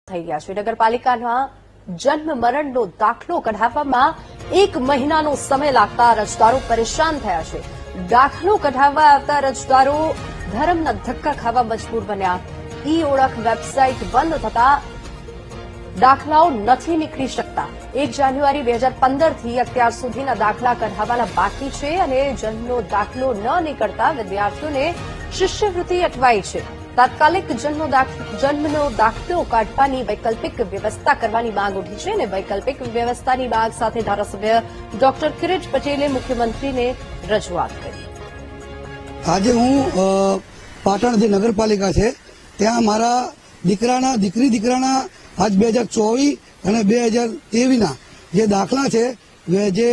થઈ ગયા છે। નગરપાલિકાના જન્મ મરણનો દાખલો કઢાવવામાં 1 મહિનાનો સમય લાગતા અરજદારો પરેશાન થયા છે। દાખલો કઢાવવા આવતા અરજદારો ધરમના ધક્કા ખાવા મજબૂર બન્યા। ઈ ઓળખ વેબસાઇટ બંધ થતા દાખલાઓ નથી નીકળી શકતા। 1 જાન્યુઆરી 2015 થી અત્યાર સુધીના દાખલા કઢાવવાના બાકી છે અને જન્મનો દાખલો ન નીકળતા વિદ્યાર્થીઓને શિષ્યવૃત્તિ અટવાઈ છે। તાત્કાલિક જન્મનો દાખલો કાઢવાની વૈકલ્પિક વ્યવસ્થા કરવાની માંગ ઉઠી છે અને વૈકલ્પિક વ્યવસ્થાની માંગ સાથે ધારાસભ્ય ડોક્ટર કિરીટ પટેલે મુખ્યમંત્રીને રજૂઆત કરી। આજે હું પાટણ જે નગરપાલિકા છે ત્યાં મારા દીકરાના આજ 2024 અને 2023ના જે દાખલા છે જે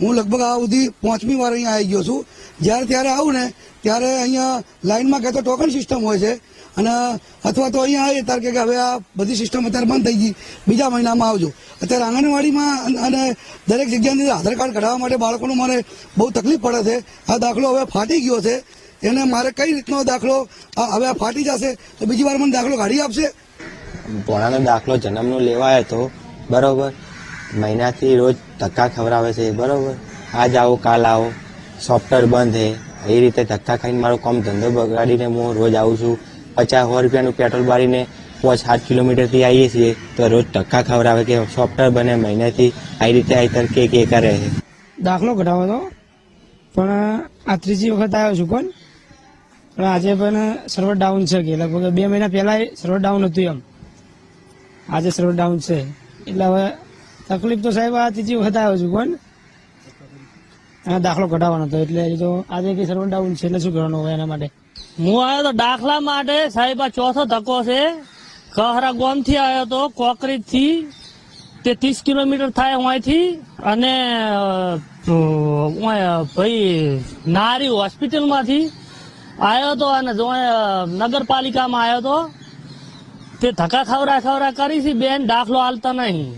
હું લગભગ આ સુધી 5મી વાર અહીંયા આવી ગયો છું। જ્યારે ત્યારે આવું ને ત્યારે અહીંયા લાઇનમાં કહેતો ટોકન સિસ્ટમ હોય છે અને અથવા તો અહીંયા આવીએ ત્યારે કે હવે આ બધી સિસ્ટમ અત્યારે બંધ થઈ ગઈ, બીજા મહિનામાં આવજો। અત્યારે આંગણવાડીમાં અને દરેક જગ્યાની આધાર કાર્ડ કઢાવવા માટે બાળકોનું મને બહુ તકલીફ પડે છે। આ દાખલો હવે ફાટી ગયો છે, એને મારે કઈ રીતનો દાખલો હવે આ ફાટી જશે તો બીજી વાર મને દાખલો કાઢી આપશે? પોણાનો દાખલો જન્મનો લેવાયો હતો બરોબર, મહિનાથી રોજ ધક્કા ખવડાવે છે બરોબર, આજ આવો કાલ આવો, સોફ્ટવેર બંધ છે, એ રીતે ધક્કા ખાઈને મારો કામ ધંધો બગાડીને હું રોજ આવું છું। 50-100 રૂપિયાનું પેટ્રોલ બાળીને 5-7 કિલોમીટરથી આવીએ છીએ તો રોજ ધક્કા ખવડાવે કે સોફ્ટવેર બને મહિનાથી આવી રીતે આઈતર કે કરે છે। દાખલો કઢાવો હતો પણ આ ત્રીજી વખત આવ્યો છું કોણ, પણ આજે પણ સર્વર ડાઉન છે કે લગભગ 2 મહિના પહેલા સર્વર ડાઉન હતું, એમ આજે સર્વર ડાઉન છે એટલે હવે તકલીફ તો સાહેબ આ ત્રીજી વખત આવ્યો છું કોણ, દાખલો કઢાવવાનો હતો એટલે તો આજે કઈ સર્વર ડાઉન છે એટલે શું કરવાનું હોય એના માટે? હું આવ્યો તો દાખલા માટે સાહેબ, આ ચોથો ધક્કો છે। કહરા ગામ થી આવ્યો તો કોકરેજ થી, તે 30 કિલોમીટર થાય અહીંથી, અને ભાઈ નારી હોસ્પિટલ માંથી આવ્યો તો અને નગરપાલિકામાં આવ્યો તો તે ધક્કા ખવરા કરી છે બેન, દાખલો હાલતા નહીં।